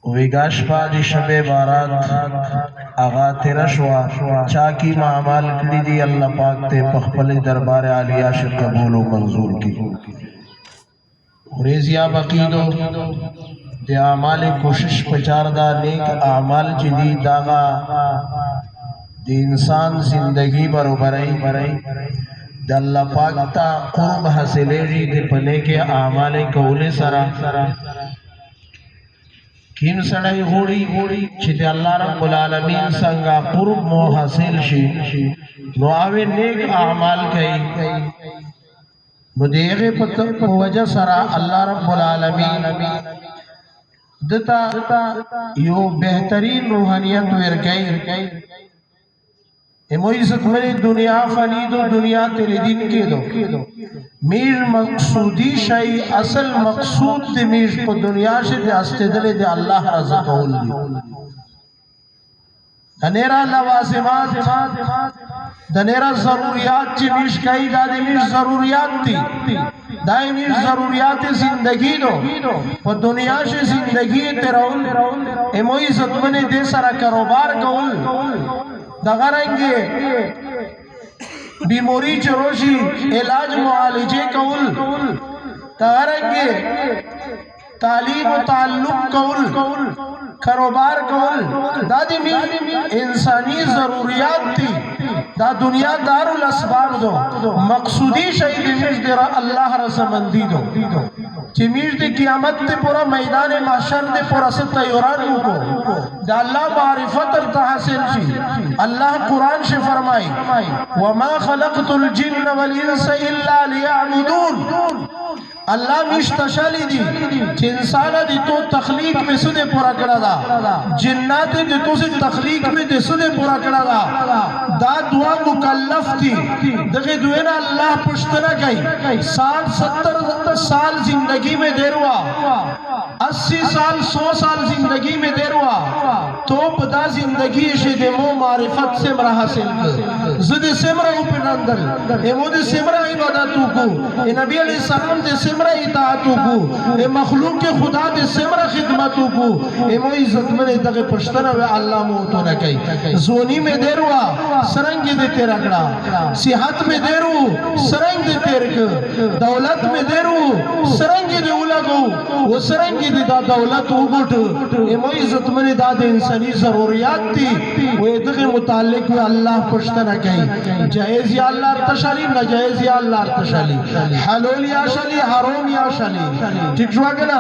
ویگاش پا دی شب بارات آغا تیرا شوا چاکی معامال کری دی اللہ پاک تے پخپل دربار عالیہ سے قبول و منظور کی ریزیا بقیدو دی اعمال کوشش پچار دا نیک اعمال جدی داغا دی انسان زندگی برابرائی دا اللہ پاک تا قرب حاصلے جی دی پنے کے اعمال کولے سرا کیم سڑائی غوڑی چی دی اللہ رب العالمین سنگا قرب مو حاصل شی نو آوے نیک اعمال کئی نو دیغے پتر وجہ سرا اللہ رب العالمین دتا یو بہترین روحانیت ورکئی اموی عزت منی دنیا فانی دو دنیا تیرے دین کے دو میر مقصودی شئی اصل مقصود دی میر پا دنیا سے دی استدل دی اللہ رضا قول دی دنیرہ لوازمات دنیرہ ضروریات چی میش کئی دا دی میش ضروریات تی دائی میش ضروریات زندگی دو پا دنیا سے زندگی تیرون اموی عزت منی دے سرا کروبار قول دغرنگے بیموری چروشی علاج معالجے قول دغرنگے تعلیم و تعلق قول کاروبار قول دادی میں انسانی ضروریات تھی دا دنیا دار الاسباب دو مقصودی شہید مجد اللہ رضامندی دو چی مجد قیامت تے پورا میدان محشر تے پورا ستیورانو کو دا اللہ معرفت ارتحاصل شی اللہ قرآن سے فرمائی وَمَا خَلَقْتُ الْجِنَّ وَالْإِنسَ إِلَّا لِيَعْبُدُونَ اللہ مشتشلی دی چی انسانا دی تو تخلیق میں سدے پورا کرا دا جنات دی تو سے تخلیق میں دی سدے پورا کرا دا دا دعا مکلف تھی دغی دوینا اللہ پشتنا گئی 60-70 سال زندگی میں دیر ہوا 80 سال 100 سال زندگی میں دیر ہوا تو پدا زندگی شد مو معرفت سے مرا حاصل کر زد سمرہ اوپر اندر امو دی سمرہ عبادتو کو اے نبی علیہ السلام دی سمرہ اطاعتو کو اے مخلوق کے خدا دی سمرہ خدمتو کو اے مو عزت میں دغی پشتنا وے اللہ موتو نکی زونی میں دیر ہوا سرنگ دے تیرا کڑا صحت میں دیر ہو سرنگ دے تیر کر دولت میں دیر ہو سرنگ دے اولا گو وہ سرنگ دے دا دولت ہو گوٹ اے مو عزت میں دا دے انسانی ضروریات تھی وہ دغی متعلق وے اللہ پشتنا کی جائز یا اللہ ارتشالی نجائز یا اللہ ارتشالی حلول یا شالی حروم یا شالی ٹھیک شوا گنا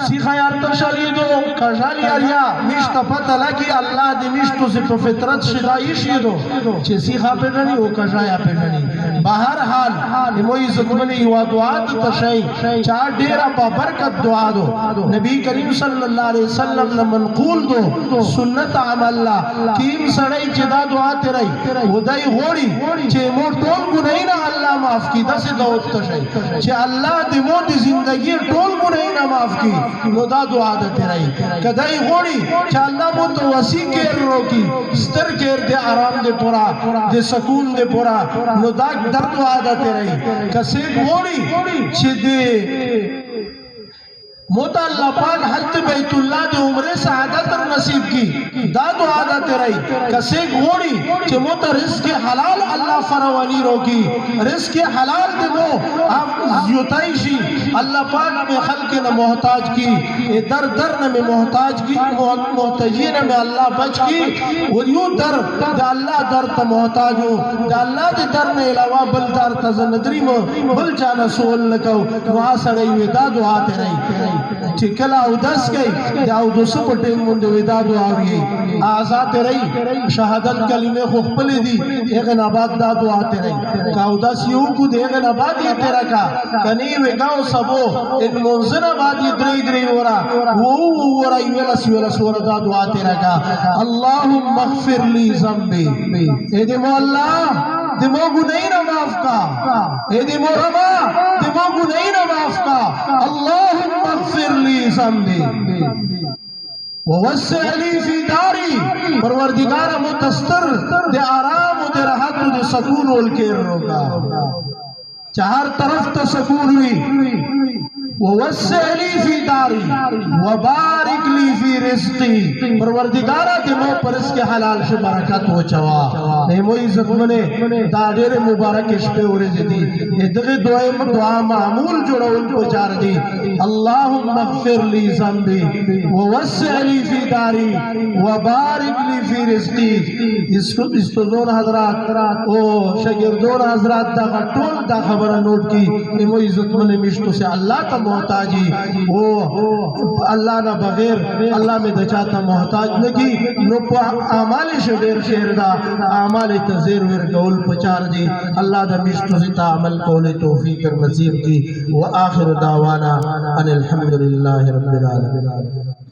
سیخا یا ارتشالی دو کجالی یا مشت پتہ لگی اللہ دی مشتو سے فطرت شدائشی دو چی سیخا پیٹنی او کجایا پیٹنی بہر حال اموی زدمنی یوا دعا دی تشائی چار دیرہ پا برکت دعا دو نبی کریم صلی اللہ علیہ وسلم نے منقول دو سنت عمل اللہ کیم سڑائی چدا دعا تیرائی ودائی غوڑی چی مو ٹول گنہینا اللہ معاف کی دا سے دعوت تشائی چی اللہ دی مو دی زندگی ٹول گنہینا معاف کی نو دا دعا دا تیرائی کدائی غوڑی چی اللہ مو تو وسیع کیر روکی ستر کیر دے آرام دے پورا دے سکون دے پورا نو دا در دعا دا تیرائی کسی غوڑی چی دے موتا اللہ پاک حضرت بیت اللہ دے عمر سعادت نصیب کی دا دعا دا تیرائی کسی گھوڑی چی موتا رزق حلال اللہ فروانی روکی رزق حلال دے مو آپ زیوتائشی اللہ پاک میں خلق نہ محتاج کی در در نہ میں محتاج کی محتاجین میں اللہ بچ کی اور یوں در دا اللہ در تا محتاج ہو دا اللہ دے در نے علاوہ بل در تا زندری مو بل جانا سول لکو دعا سڑی ہوئے دا دعا تیرائی چکل آودس گئی یا آودس پٹے مندوی دا دعا ہوئی آزاد رہی شہادت کلمے خوخپلی دی ایغن آباد دا دعا تیرائی کہ آودس یوں کو دے ایغن آباد یہ تیرا کا کنیوے گاؤں سبو ان منزن آباد یہ دری دری ورا وورا یویلس ورا دا دعا تیرا کا اللہم اغفر لی زنبی اے دے مولا دمو گنہی نہ معاف کا اے دمو رما دمو گنہی نہ معاف کا اللہم اغفر لی زنبی ووسع لی فی داری پروردگار متستر دے آرام دے راحت دے سکون والکیر روکا چہر طرف تا سکون ہوئی ووسع لی فی داری وبارک لی فی रिज़्क़ी, परवरदिगारा के नो पर इसके हलाल से बरकत हो चवा ने मोई इज्जत मने दाडेर मुबारक इस पे और जदी इदगे दुआ मामूल जोड़ो उनको चार दी अल्लाहुम्मा ग़फ़िर ली ज़ंबी व वस्सिअ ली फ़ी दारी व बारिक ली फ़ी रिज़्क़ी। इसको दोन हज़रात ओ शागिर्दोन हज़रात दा टोल दा खबर नोट की कि मोई इज्जत मने मिश्तो से अल्लाह का मोहताजी ओ अल्लाह ना बगैर अल्लाह में दचाता मोहताज लगी नो आमाल शेर शेरदा आमाल तज़ीर वर कौल पचार दी अल्लाह दा मिश्तो से तामल कौल तौफीक नसीब की व आखिर दावाना अनिल हम्दुलिल्लाहि रब्बिल आलमीन।